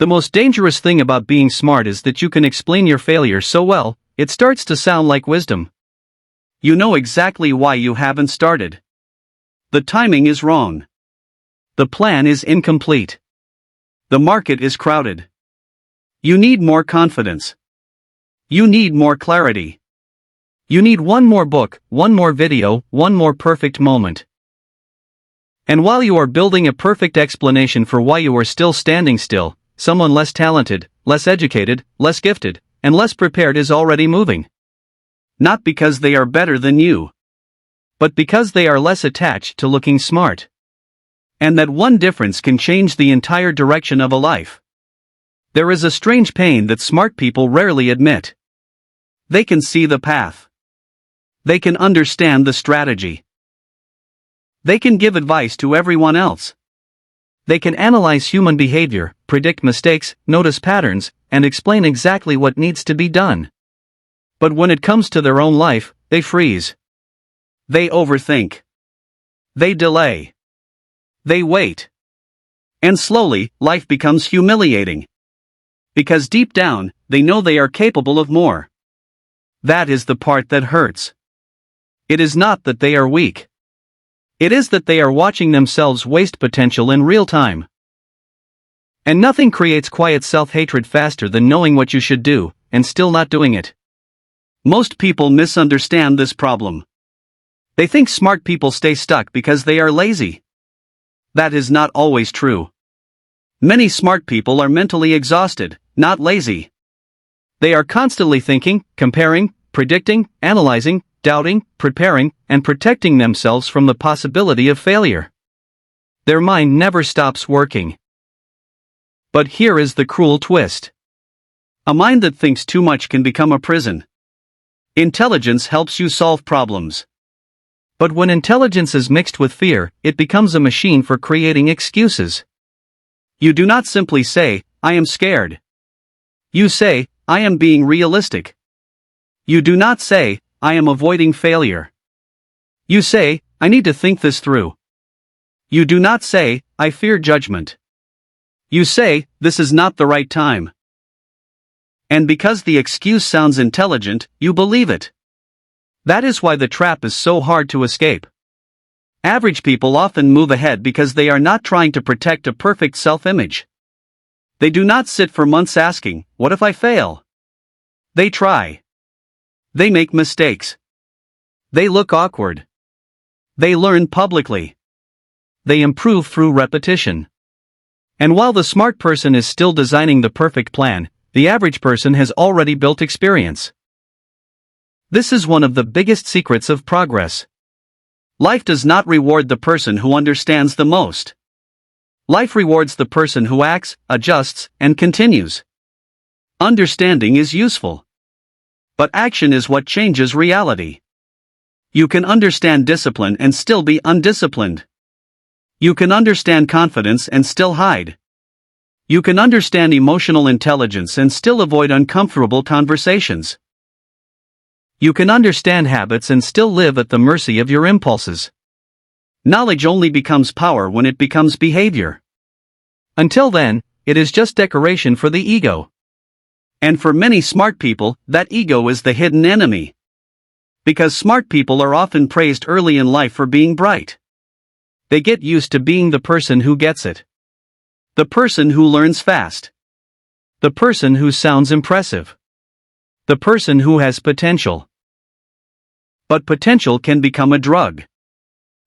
The most dangerous thing about being smart is that you can explain your failure so well, it starts to sound like wisdom. You know exactly why you haven't started. The timing is wrong. The plan is incomplete. The market is crowded. You need more confidence. You need more clarity. You need one more book, one more video, one more perfect moment. And while you are building a perfect explanation for why you are still standing still, someone less talented, less educated, less gifted, and less prepared is already moving. Not because they are better than you, but because they are less attached to looking smart. And that one difference can change the entire direction of a life. There is a strange pain that smart people rarely admit. They can see the path. They can understand the strategy. They can give advice to everyone else. They can analyze human behavior, predict mistakes, notice patterns, and explain exactly what needs to be done. But when it comes to their own life, they freeze. They overthink. They delay. They wait. And slowly, life becomes humiliating. Because deep down, they know they are capable of more. That is the part that hurts. It is not that they are weak. It is that they are watching themselves waste potential in real time. And nothing creates quiet self-hatred faster than knowing what you should do, and still not doing it. Most people misunderstand this problem. They think smart people stay stuck because they are lazy. That is not always true. Many smart people are mentally exhausted, not lazy. They are constantly thinking, comparing, predicting, analyzing, doubting, preparing, and protecting themselves from the possibility of failure. Their mind never stops working. But here is the cruel twist. A mind that thinks too much can become a prison. Intelligence helps you solve problems. But when intelligence is mixed with fear, it becomes a machine for creating excuses. You do not simply say, "I am scared." You say, "I am being realistic." You do not say, "I am avoiding failure." You say, "I need to think this through." You do not say, "I fear judgment." You say, "This is not the right time." And because the excuse sounds intelligent, you believe it. That is why the trap is so hard to escape. Average people often move ahead because they are not trying to protect a perfect self-image. They do not sit for months asking, "What if I fail?" They try. They make mistakes. They look awkward. They learn publicly. They improve through repetition. And while the smart person is still designing the perfect plan, the average person has already built experience. This is one of the biggest secrets of progress. Life does not reward the person who understands the most. Life rewards the person who acts, adjusts, and continues. Understanding is useful. But action is what changes reality. You can understand discipline and still be undisciplined. You can understand confidence and still hide. You can understand emotional intelligence and still avoid uncomfortable conversations. You can understand habits and still live at the mercy of your impulses. Knowledge only becomes power when it becomes behavior. Until then, it is just decoration for the ego. And for many smart people, that ego is the hidden enemy. Because smart people are often praised early in life for being bright. They get used to being the person who gets it. The person who learns fast. The person who sounds impressive. The person who has potential. But potential can become a drug.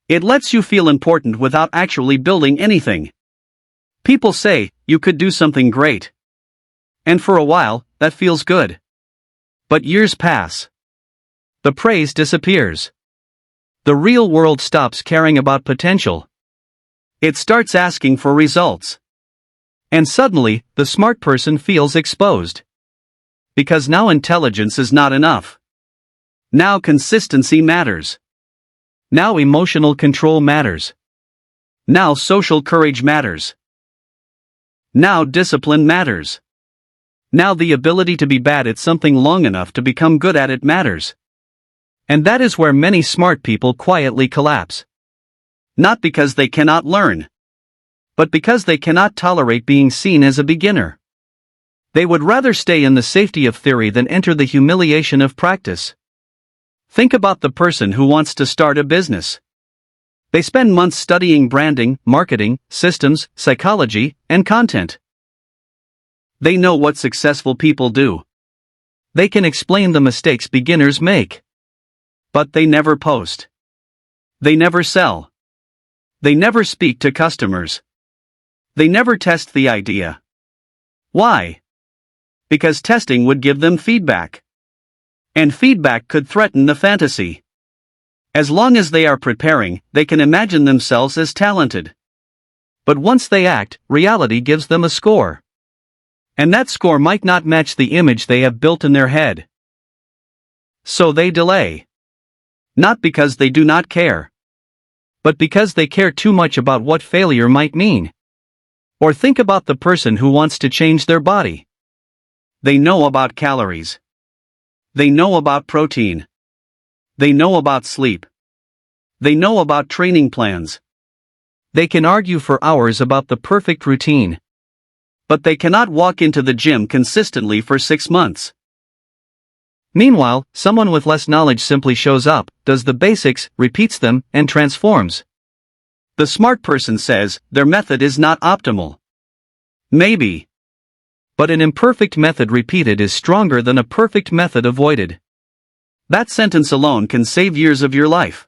It lets you feel important without actually building anything. People say, "You could do something great." And for a while, that feels good. But years pass. The praise disappears. The real world stops caring about potential. It starts asking for results. And suddenly, the smart person feels exposed. Because now intelligence is not enough. Now consistency matters. Now emotional control matters. Now social courage matters. Now discipline matters. Now the ability to be bad at something long enough to become good at it matters. And that is where many smart people quietly collapse. Not because they cannot learn, but because they cannot tolerate being seen as a beginner. They would rather stay in the safety of theory than enter the humiliation of practice. Think about the person who wants to start a business. They spend months studying branding, marketing, systems, psychology, and content. They know what successful people do. They can explain the mistakes beginners make. But they never post. They never sell. They never speak to customers. They never test the idea. Why? Because testing would give them feedback. And feedback could threaten the fantasy. As long as they are preparing, they can imagine themselves as talented. But once they act, reality gives them a score. And that score might not match the image they have built in their head. So they delay. Not because they do not care, but because they care too much about what failure might mean. Or think about the person who wants to change their body. They know about calories. They know about protein. They know about sleep. They know about training plans. They can argue for hours about the perfect routine. But they cannot walk into the gym consistently for 6 months. Meanwhile, someone with less knowledge simply shows up, does the basics, repeats them, and transforms. The smart person says, their method is not optimal. Maybe. But an imperfect method repeated is stronger than a perfect method avoided. That sentence alone can save years of your life.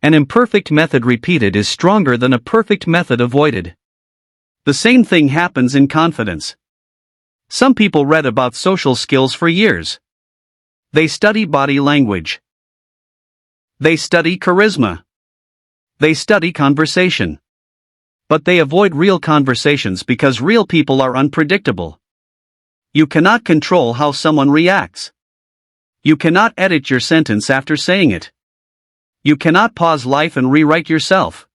An imperfect method repeated is stronger than a perfect method avoided. The same thing happens in confidence. Some people read about social skills for years. They study body language. They study charisma. They study conversation. But they avoid real conversations because real people are unpredictable. You cannot control how someone reacts. You cannot edit your sentence after saying it. You cannot pause life and rewrite yourself.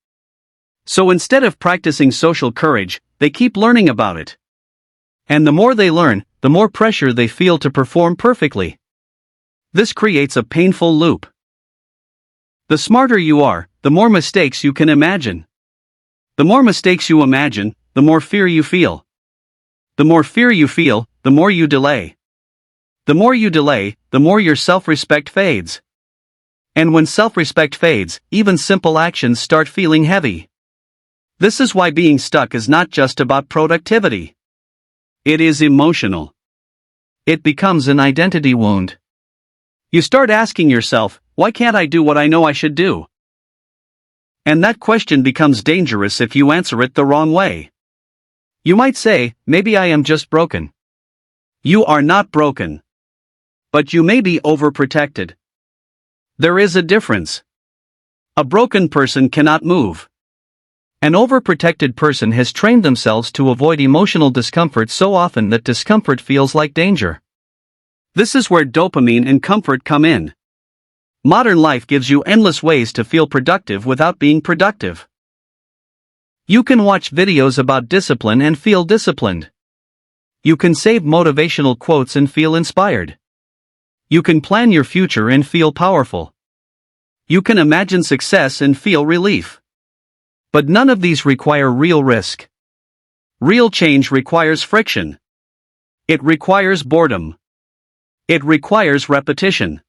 So instead of practicing social courage, they keep learning about it. And the more they learn, the more pressure they feel to perform perfectly. This creates a painful loop. The smarter you are, the more mistakes you can imagine. The more mistakes you imagine, the more fear you feel. The more fear you feel, the more you delay. The more you delay, the more your self-respect fades. And when self-respect fades, even simple actions start feeling heavy. This is why being stuck is not just about productivity. It is emotional. It becomes an identity wound. You start asking yourself, why can't I do what I know I should do? And that question becomes dangerous if you answer it the wrong way. You might say, maybe I am just broken. You are not broken. But you may be overprotected. There is a difference. A broken person cannot move. An overprotected person has trained themselves to avoid emotional discomfort so often that discomfort feels like danger. This is where dopamine and comfort come in. Modern life gives you endless ways to feel productive without being productive. You can watch videos about discipline and feel disciplined. You can save motivational quotes and feel inspired. You can plan your future and feel powerful. You can imagine success and feel relief. But none of these require real risk. Real change requires friction. It requires boredom. It requires repetition.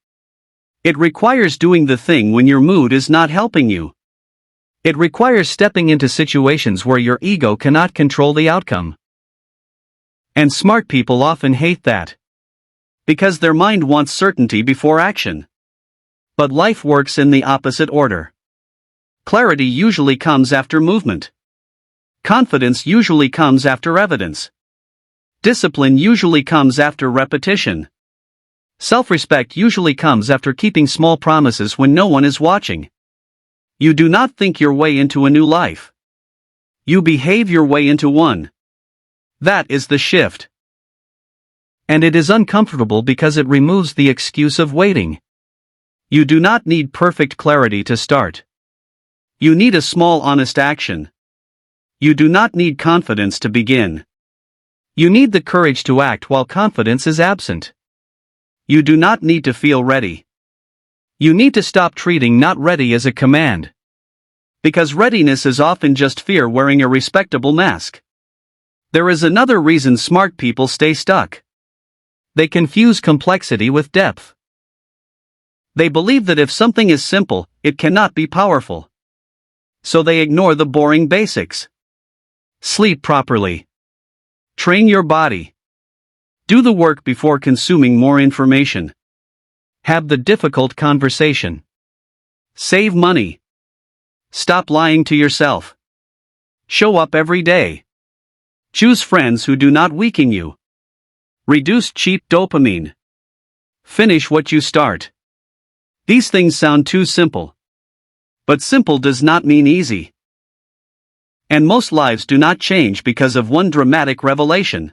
It requires doing the thing when your mood is not helping you. It requires stepping into situations where your ego cannot control the outcome. And smart people often hate that. Because their mind wants certainty before action. But life works in the opposite order. Clarity usually comes after movement. Confidence usually comes after evidence. Discipline usually comes after repetition. Self-respect usually comes after keeping small promises when no one is watching. You do not think your way into a new life. You behave your way into one. That is the shift. And it is uncomfortable because it removes the excuse of waiting. You do not need perfect clarity to start. You need a small honest action. You do not need confidence to begin. You need the courage to act while confidence is absent. You do not need to feel ready. You need to stop treating not ready as a command. Because readiness is often just fear wearing a respectable mask. There is another reason smart people stay stuck. They confuse complexity with depth. They believe that if something is simple, it cannot be powerful. So they ignore the boring basics. Sleep properly. Train your body. Do the work before consuming more information. Have the difficult conversation. Save money. Stop lying to yourself. Show up every day. Choose friends who do not weaken you. Reduce cheap dopamine. Finish what you start. These things sound too simple. But simple does not mean easy. And most lives do not change because of one dramatic revelation.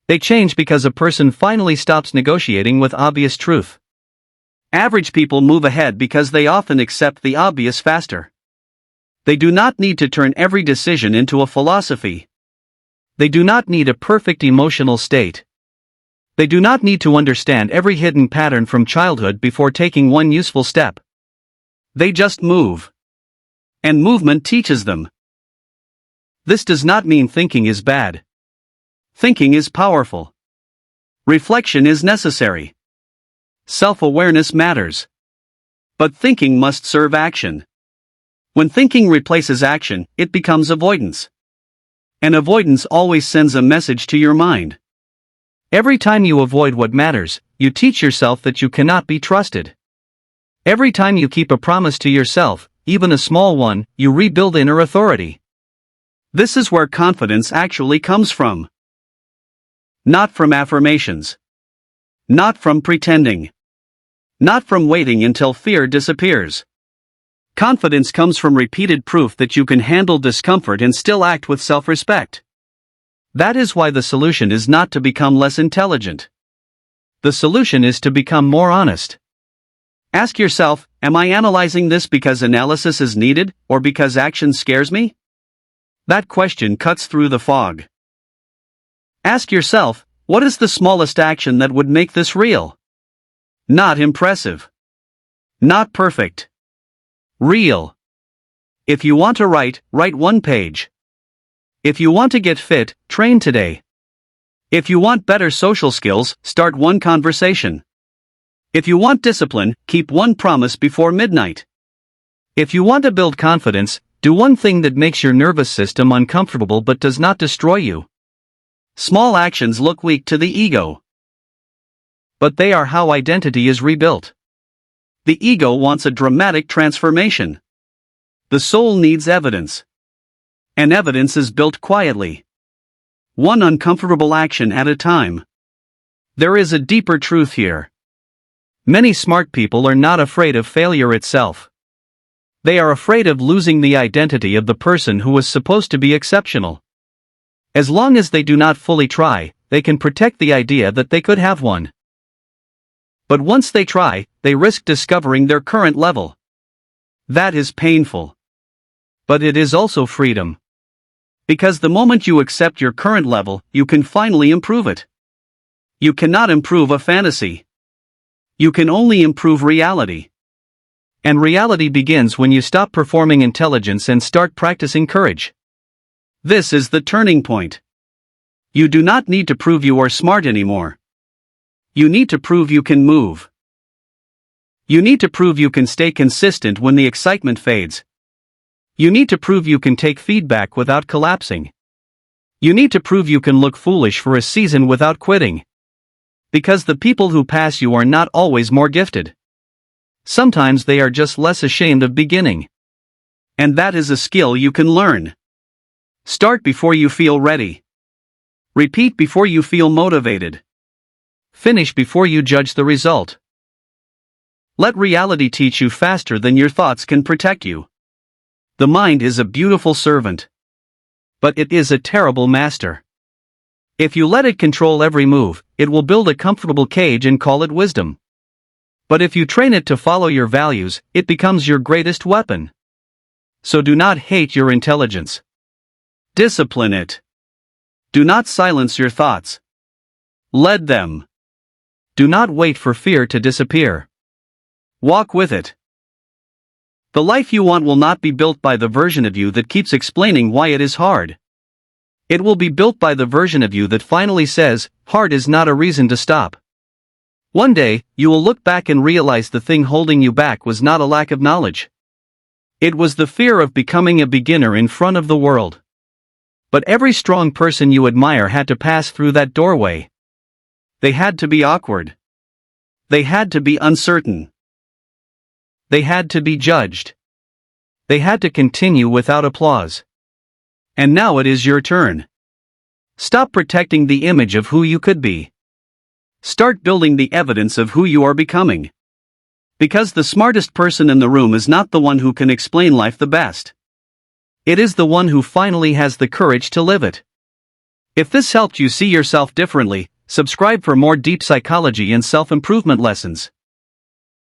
They change because a person finally stops negotiating with obvious truth. Average people move ahead because they often accept the obvious faster. They do not need to turn every decision into a philosophy. They do not need a perfect emotional state. They do not need to understand every hidden pattern from childhood before taking one useful step. They just move. And movement teaches them. This does not mean thinking is bad. Thinking is powerful. Reflection is necessary. Self-awareness matters. But thinking must serve action. When thinking replaces action, it becomes avoidance. And avoidance always sends a message to your mind. Every time you avoid what matters, you teach yourself that you cannot be trusted. Every time you keep a promise to yourself, even a small one, you rebuild inner authority. This is where confidence actually comes from. Not from affirmations. Not from pretending. Not from waiting until fear disappears. Confidence comes from repeated proof that you can handle discomfort and still act with self-respect. That is why the solution is not to become less intelligent. The solution is to become more honest. Ask yourself, am I analyzing this because analysis is needed, or because action scares me? That question cuts through the fog. Ask yourself, what is the smallest action that would make this real? Not impressive. Not perfect. Real. If you want to write, write one page. If you want to get fit, train today. If you want better social skills, start one conversation. If you want discipline, keep one promise before midnight. If you want to build confidence, do one thing that makes your nervous system uncomfortable but does not destroy you. Small actions look weak to the ego. But they are how identity is rebuilt. The ego wants a dramatic transformation. The soul needs evidence. And evidence is built quietly. One uncomfortable action at a time. There is a deeper truth here. Many smart people are not afraid of failure itself. They are afraid of losing the identity of the person who was supposed to be exceptional. As long as they do not fully try, they can protect the idea that they could have one. But once they try, they risk discovering their current level. That is painful. But it is also freedom. Because the moment you accept your current level, you can finally improve it. You cannot improve a fantasy. You can only improve reality. And reality begins when you stop performing intelligence and start practicing courage. This is the turning point. You do not need to prove you are smart anymore. You need to prove you can move. You need to prove you can stay consistent when the excitement fades. You need to prove you can take feedback without collapsing. You need to prove you can look foolish for a season without quitting. Because the people who pass you are not always more gifted. Sometimes they are just less ashamed of beginning. And that is a skill you can learn. Start before you feel ready. Repeat before you feel motivated. Finish before you judge the result. Let reality teach you faster than your thoughts can protect you. The mind is a beautiful servant. But it is a terrible master. If you let it control every move, it will build a comfortable cage and call it wisdom. But if you train it to follow your values, it becomes your greatest weapon. So do not hate your intelligence. Discipline it. Do not silence your thoughts. Lead them. Do not wait for fear to disappear. Walk with it. The life you want will not be built by the version of you that keeps explaining why it is hard. It will be built by the version of you that finally says, hard is not a reason to stop. One day, you will look back and realize the thing holding you back was not a lack of knowledge. It was the fear of becoming a beginner in front of the world. But every strong person you admire had to pass through that doorway. They had to be awkward. They had to be uncertain. They had to be judged. They had to continue without applause. And now it is your turn. Stop protecting the image of who you could be. Start building the evidence of who you are becoming. Because the smartest person in the room is not the one who can explain life the best. It is the one who finally has the courage to live it. If this helped you see yourself differently, subscribe for more deep psychology and self-improvement lessons.